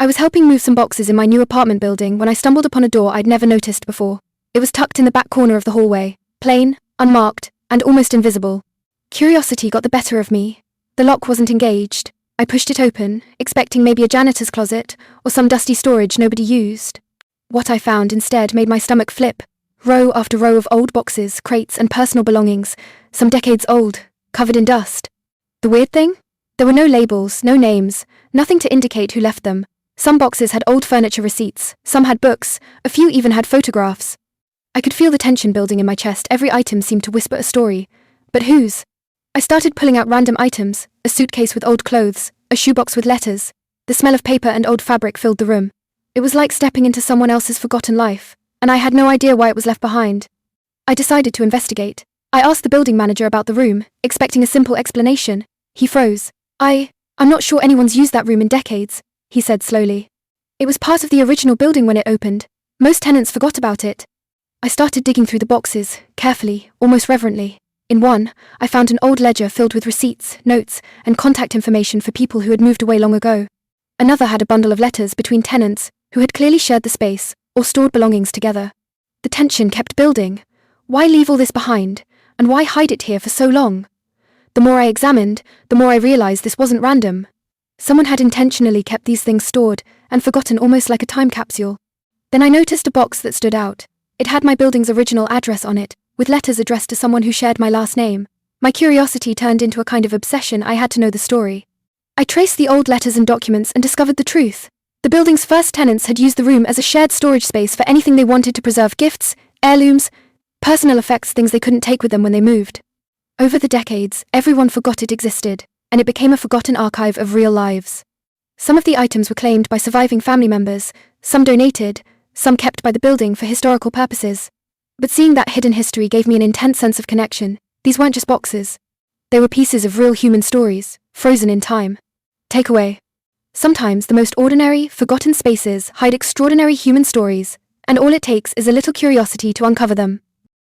I was helping move some boxes in my new apartment building when I stumbled upon a door I'd never noticed before. It was tucked in the back corner of the hallway, plain, unmarked, and almost invisible. Curiosity got the better of me. The lock wasn't engaged. I pushed it open, expecting maybe a janitor's closet or some dusty storage nobody used. What I found instead made my stomach flip. Row after row of old boxes, crates, and personal belongings, some decades old, covered in dust. The weird thing? There were no labels, no names, nothing to indicate who left them. Some boxes had old furniture receipts, some had books, a few even had photographs. I could feel the tension building in my chest. Every item seemed to whisper a story. But whose? I started pulling out random items, a suitcase with old clothes, a shoebox with letters. The smell of paper and old fabric filled the room. It was like stepping into someone else's forgotten life, and I had no idea why it was left behind. I decided to investigate. I asked the building manager about the room, expecting a simple explanation. He froze. I'm not sure anyone's used that room in decades, he said slowly. It was part of the original building when it opened. Most tenants forgot about it. I started digging through the boxes, carefully, almost reverently. In one, I found an old ledger filled with receipts, notes, and contact information for people who had moved away long ago. Another had a bundle of letters between tenants who had clearly shared the space or stored belongings together. The tension kept building. Why leave all this behind? And why hide it here for so long? The more I examined, the more I realized this wasn't random. Someone had intentionally kept these things stored and forgotten, almost like a time capsule. Then I noticed a box that stood out. It had my building's original address on it, with letters addressed to someone who shared my last name. My curiosity turned into a kind of obsession. I had to know the story. I traced the old letters and documents and discovered the truth. The building's first tenants had used the room as a shared storage space for anything they wanted to preserve: gifts, heirlooms, personal effects, things they couldn't take with them when they moved. Over the decades, everyone forgot it existed, and it became a forgotten archive of real lives. Some of the items were claimed by surviving family members, some donated, some kept by the building for historical purposes. But seeing that hidden history gave me an intense sense of connection. These weren't just boxes. They were pieces of real human stories, frozen in time. Takeaway. Sometimes the most ordinary, forgotten spaces hide extraordinary human stories, and all it takes is a little curiosity to uncover them.